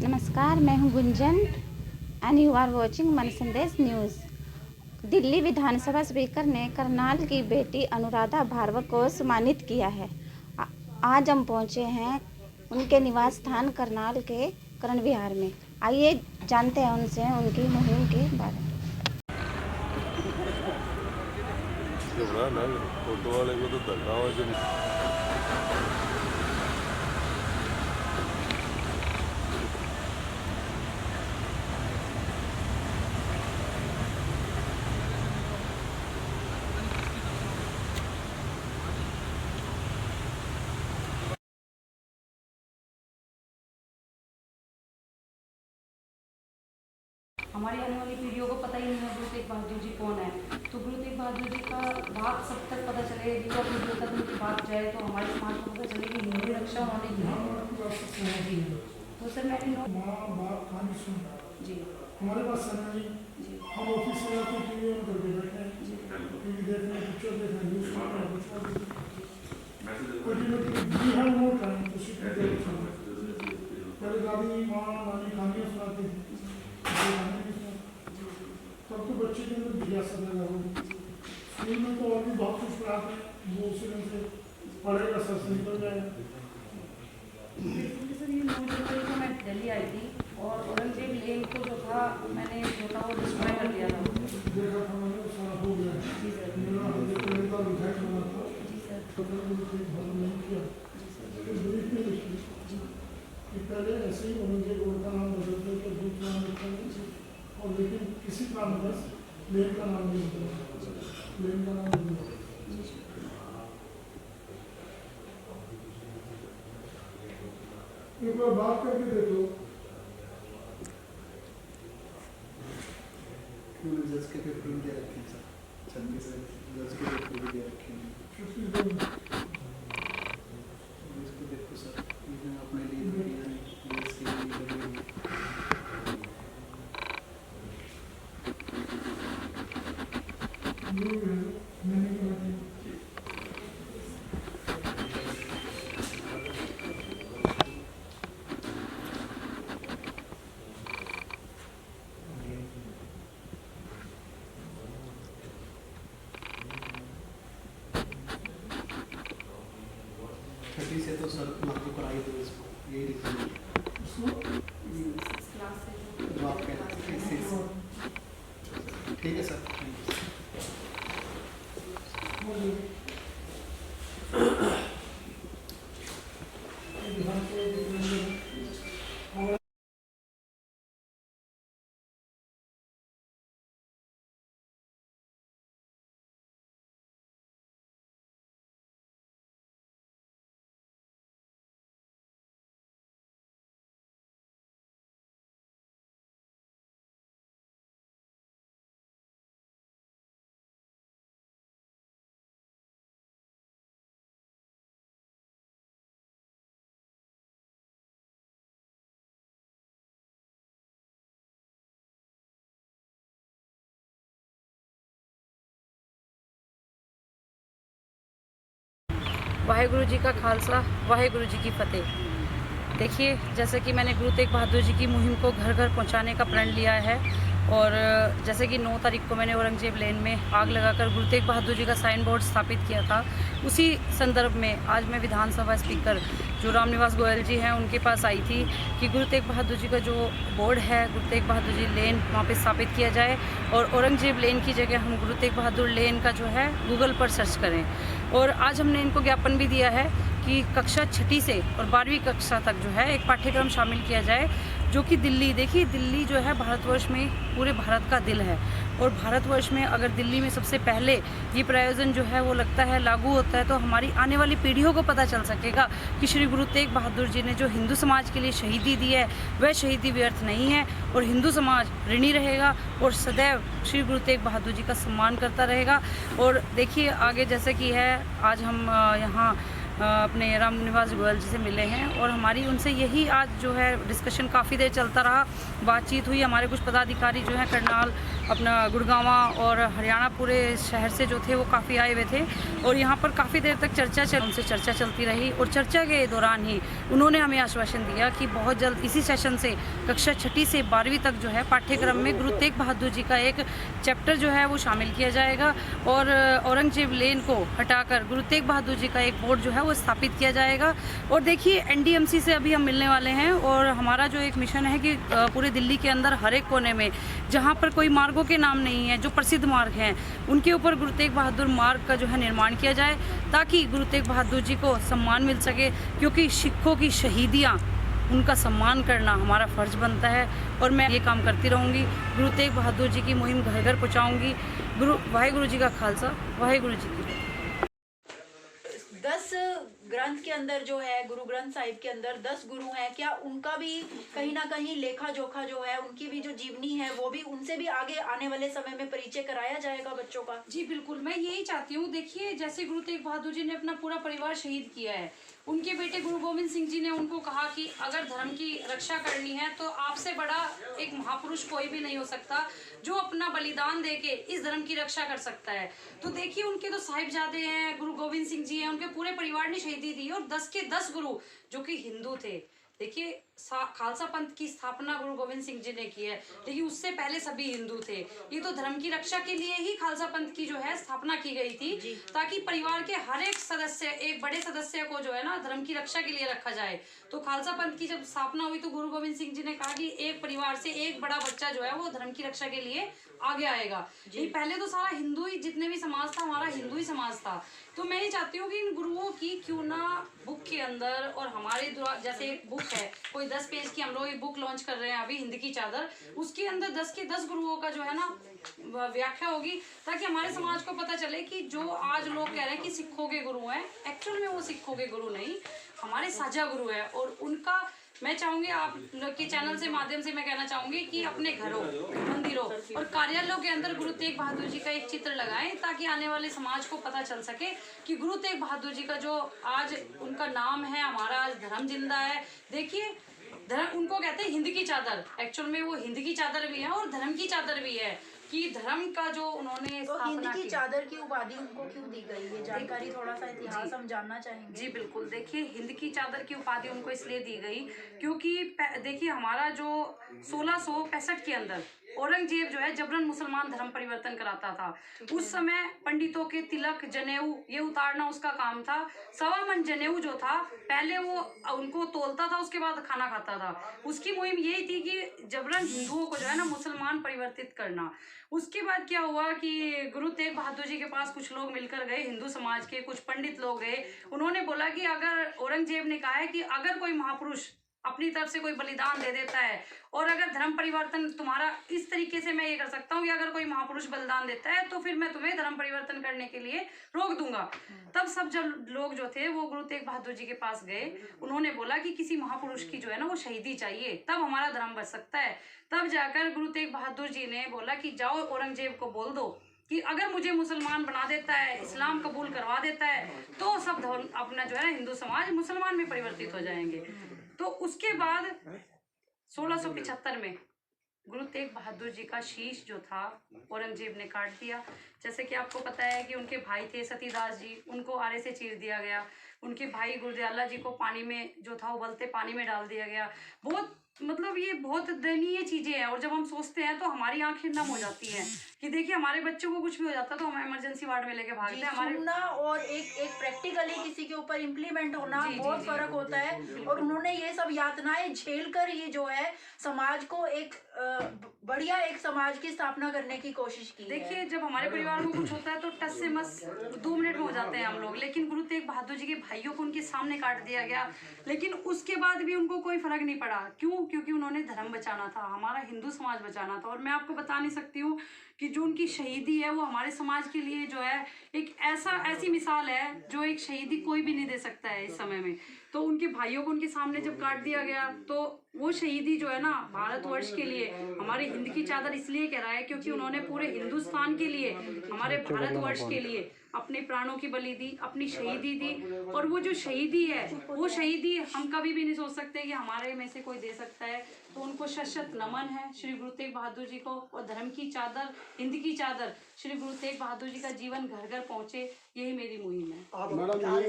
नमस्कार, मैं हूं Gunjan and you are watching Man Sandesh news. Delhi Vidhan Sabha speaker ने करनाल की बेटी अनुराधा भार्गव को सम्मानित किया है। आज हम पहुंचे हैं उनके निवास स्थान करनाल के करण विहार में। आइए जानते हैं उनसे उनकी मुहिम के बारे में। फोटो वाले को तो हमारी आने वाली पीढ़ियों को पता ही नहीं है गुरु तेग बहादुर जी कौन है। तो गुरु तेग बहादुर जी का बात सब तक पता चले, युवा पीढ़ियों तक उनकी बात जाए तो हमारे समाज को पता चले कि हिंदी रक्षा होने की है। तो सर मैं बात कहानी सुन जी हमारे पास समय जी हम ऑफिस से आके टीवी ऑन करके बैठे हैं, टीवी देखना, पिक्चर देखना, न्यूज़ सुनना, we have no time to sit with their children. पहले दादी माँ नानी कहानियाँ सुनाती थी, तब तो बच्चे के अंदर जिज्ञासा पैदा होगी। स्कूल में तो और भी बहुत कुछ पढ़ाते हैं, वो उसी में से पढ़ेगा, सर से निकल जाएगा। सर ये 9 जनवरी को मैं दिल्ली आई थी और औरंगजेब लेन को जो था मैंने जो था वो डिस्ट्रॉय कर दिया था। देखा था मैंने, सारा हो गया। जी सर। मेरा पहले का विधायक बना था, जी सर। तो नहीं किया, ब्रीफ में लिखी कि पहले ऐसे ही औरंगजेब रोड का नाम बदलते थे, दूसरा नाम रखते थे, और लेकिन किसी कारणवश लेन का नाम नहीं बदला, लेन का नाम बदला। एक बार बात करके देखो। जज के पेपर में दे रखे हैं सर, 26 जज के पेपर में दे रखे हैं। इसको देखो सर, इसमें अपने लिए देश के लिए से तो सर लागू कराई दो इसको, यही लिखिए क्लास से जो आप कहते हैं। ठीक है सर, वाहेगुरु जी का खालसा, वाहेगुरु जी की फतेह। देखिए, जैसे कि मैंने गुरु तेग बहादुर जी की मुहिम को घर घर पहुंचाने का प्रण लिया है और जैसे कि 9 तारीख को मैंने औरंगजेब लेन में आग लगाकर गुरु तेग बहादुर जी का साइन बोर्ड स्थापित किया था, उसी संदर्भ में आज मैं विधानसभा स्पीकर जो रामनिवास गोयल जी हैं उनके पास आई थी कि गुरु तेग बहादुर जी का जो बोर्ड है गुरु तेग बहादुर जी लेन वहाँ पे स्थापित किया जाए और औरंगजेब लेन की जगह हम गुरु तेग बहादुर लेन का जो है गूगल पर सर्च करें। और आज हमने इनको ज्ञापन भी दिया है कि कक्षा 6ठी से और 12वीं कक्षा तक जो है एक पाठ्यक्रम शामिल किया जाए, जो कि दिल्ली, देखिए दिल्ली जो है भारतवर्ष में पूरे भारत का दिल है और भारतवर्ष में अगर दिल्ली में सबसे पहले ये प्रायोजन जो है वो लगता है लागू होता है तो हमारी आने वाली पीढ़ियों को पता चल सकेगा कि श्री गुरु तेग बहादुर जी ने जो हिंदू समाज के लिए शहीदी दी है वह शहीदी व्यर्थ नहीं है और हिंदू समाज ऋणी रहेगा और सदैव श्री गुरु तेग बहादुर जी का सम्मान करता रहेगा। और देखिए आगे जैसे कि है, आज हम यहाँ अपने रामनिवास गोयल जी से मिले हैं और हमारी उनसे यही आज जो है डिस्कशन काफ़ी देर चलता रहा, बातचीत हुई। हमारे कुछ पदाधिकारी जो हैं करनाल अपना गुड़गांवा और हरियाणा पूरे शहर से जो थे वो काफ़ी आए हुए थे और यहाँ पर काफ़ी देर तक उनसे चर्चा चलती रही और चर्चा के दौरान ही उन्होंने हमें आश्वासन दिया कि बहुत जल्द इसी सेशन से कक्षा 6ठी से 12वीं तक जो है पाठ्यक्रम में गुरु तेग बहादुर जी का एक चैप्टर जो है वो शामिल किया जाएगा और औरंगजेब लेन को हटाकर गुरु तेग बहादुर जी का एक बोर्ड जो है वो स्थापित किया जाएगा। और देखिए एनडीएमसी से अभी हम मिलने वाले हैं और हमारा जो एक मिशन है कि पूरे दिल्ली के अंदर हर एक कोने में जहाँ पर कोई मार्गों के नाम नहीं है, जो प्रसिद्ध मार्ग हैं, उनके ऊपर गुरु तेग बहादुर मार्ग का जो है निर्माण किया जाए ताकि गुरु तेग बहादुर जी को सम्मान मिल सके, क्योंकि सिखों की शहीदियाँ उनका सम्मान करना हमारा फ़र्ज बनता है और मैं ये काम करती रहूँगी। गुरु तेग बहादुर जी की मुहिम घर घर पहुँचाऊँगी। वाहिगुरु जी का खालसा, वाहिगुरु जी की 10 ग्रंथ के अंदर जो है, गुरु ग्रंथ साहिब के अंदर 10 गुरु हैं, क्या उनका भी कहीं ना कहीं लेखा जोखा जो है, उनकी भी जो जीवनी है वो भी, उनसे भी आगे आने वाले समय में परिचय कराया जाएगा बच्चों का? जी बिल्कुल, मैं यही चाहती हूँ। देखिए जैसे गुरु तेग बहादुर जी ने अपना पूरा परिवार शहीद किया है, उनके बेटे गुरु गोविंद सिंह जी ने उनको कहा कि अगर धर्म की रक्षा करनी है तो आपसे बड़ा एक महापुरुष कोई भी नहीं हो सकता जो अपना बलिदान देके इस धर्म की रक्षा कर सकता है। तो देखिए उनके तो साहिबजादे हैं, गुरु गोविंद सिंह जी हैं, उनके पूरे परिवार ने शहीदी दी और 10 के 10 गुरु जो कि हिंदू थे। देखिए खालसा पंथ की स्थापना गुरु गोविंद सिंह जी ने की है, लेकिन उससे पहले सभी हिंदू थे। ये तो धर्म की रक्षा के लिए ही खालसा पंथ की जो है स्थापना की गई थी, ताकि परिवार के हर एक सदस्य, एक बड़े सदस्य को जो है ना धर्म की रक्षा के लिए रखा जाए। तो खालसा पंथ की जब स्थापना हुई तो गुरु गोविंद सिंह जी ने कहा कि एक परिवार से एक बड़ा बच्चा जो है वो धर्म की रक्षा के लिए आगे आएगा। ये पहले तो सारा हिंदू ही, जितने भी समाज था हमारा हिंदू ही समाज था। तो मैं ये चाहती हूँ कि इन गुरुओं की क्यों ना बुक के अंदर, और हमारे जैसे एक बुक है कोई 10 पेज की, हम लोग एक बुक लॉन्च कर रहे हैं अभी, हिंद की चादर, उसके अंदर 10 के 10 गुरुओं का जो है ना व्याख्या होगी, ताकि हमारे समाज को पता चले कि जो आज लोग कह रहे हैं कि सिखों के गुरु हैं, एक्चुअल में वो सिखों के गुरु नहीं, हमारे साझा गुरु है। और उनका मैं चाहूंगी आप के चैनल से माध्यम से मैं कहना चाहूंगी कि अपने घरों, मंदिरों और कार्यालयों के अंदर गुरु तेग बहादुर जी का एक चित्र लगाएं, ताकि आने वाले समाज को पता चल सके कि गुरु तेग बहादुर जी का जो आज उनका नाम है, हमारा आज धर्म जिंदा है। देखिए धर्म उनको कहते हैं हिंद की चादर, एक्चुअल में वो हिंद की चादर भी है और धर्म की चादर भी है, कि धर्म का जो उन्होंने तो हिंद की चादर की उपाधि उनको क्यों दी गई है? जानकारी, थोड़ा सा इतिहास हम जानना चाहेंगे। जी बिल्कुल, देखिए हिंद की चादर की उपाधि उनको इसलिए दी गई क्योंकि देखिए हमारा जो 1665 के अंदर औरंगजेब जो है जबरन मुसलमान धर्म परिवर्तन कराता था। उस समय पंडितों के तिलक, जनेऊ ये उतारना उसका काम था। 1.25 मन जनेऊ जो था, पहले वो उनको तोलता था, उसके बाद खाना खाता था। उसकी मुहिम यही थी कि जबरन हिंदुओं को जो है ना मुसलमान परिवर्तित करना। उसके बाद क्या हुआ कि गुरु तेग बहादुर जी के पास कुछ लोग मिलकर गए, हिंदू समाज के कुछ पंडित लोग गए। उन्होंने बोला कि अगर औरंगजेब ने कहा है कि अगर कोई महापुरुष अपनी तरफ से कोई बलिदान दे देता है और अगर धर्म परिवर्तन तुम्हारा इस तरीके से, मैं ये कर सकता हूँ कि अगर कोई महापुरुष बलिदान देता है तो फिर मैं तुम्हें धर्म परिवर्तन करने के लिए रोक दूंगा। तब सब जब लोग जो थे वो गुरु तेग बहादुर जी के पास गए, उन्होंने बोला कि किसी महापुरुष की जो है ना वो शहीदी चाहिए, तब हमारा धर्म बच सकता है। तब जाकर गुरु तेग बहादुर जी ने बोला कि जाओ औरंगजेब को बोल दो कि अगर मुझे मुसलमान बना देता है, इस्लाम कबूल करवा देता है, तो सब धर्म अपना जो है ना हिंदू समाज मुसलमान में परिवर्तित हो जाएंगे। तो उसके बाद 1675 में गुरु तेग बहादुर जी का शीश जो था औरंगजेब ने काट दिया। जैसे कि आपको पता है कि उनके भाई थे सतीदास जी, उनको आरे से चीर दिया गया। उनके भाई गुरदयाला जी को पानी में जो था उबलते पानी में डाल दिया गया। बहुत मतलब ये बहुत दयनीय चीजें हैं, और जब हम सोचते हैं तो हमारी आंखें नम हो जाती हैं कि देखिए हमारे बच्चों को कुछ भी हो जाता तो हम इमरजेंसी वार्ड में लेके भागते हैं। हमारे सुनना और एक प्रैक्टिकली किसी के ऊपर इम्प्लीमेंट होना बहुत फर्क होता है। और उन्होंने ये सब यातनाएं झेल कर ये जो है समाज को एक बढ़िया एक समाज की स्थापना करने की कोशिश की। देखिए जब हमारे परिवार में कुछ होता है तो टस से मस 2 मिनट में हो जाते हैं हम लोग, लेकिन गुरु तेग बहादुर जी के भाइयों को उनके सामने काट दिया गया, लेकिन उसके बाद भी उनको कोई फर्क नहीं पड़ा। क्यों? क्योंकि उन्होंने धर्म बचाना था, हमारा हिंदू समाज बचाना था। और मैं आपको बता नहीं सकती हूँ कि जो उनकी शहीदी है वो हमारे समाज के लिए जो है एक ऐसी मिसाल है जो एक शहीदी कोई भी नहीं दे सकता है इस समय में। तो उनके भाइयों को उनके सामने जब काट दिया गया तो वो शहीदी जो है ना भारतवर्ष के लिए, हमारे हिंद की चादर इसलिए कह रहा है क्योंकि उन्होंने पूरे हिंदुस्तान के लिए, हमारे भारतवर्ष के लिए अपने प्राणों की बलि दी, अपनी शहीदी दी। और वो जो शहीदी है, वो शहीदी हम कभी भी नहीं सोच सकते कि हमारे में से कोई दे सकता है। तो उनको शत नमन है श्री गुरु तेग बहादुर जी को। और धर्म की चादर, हिंद की चादर श्री गुरु तेग बहादुर जी का जीवन घर घर पहुंचे, यही मेरी मुहिम है। मैडम ये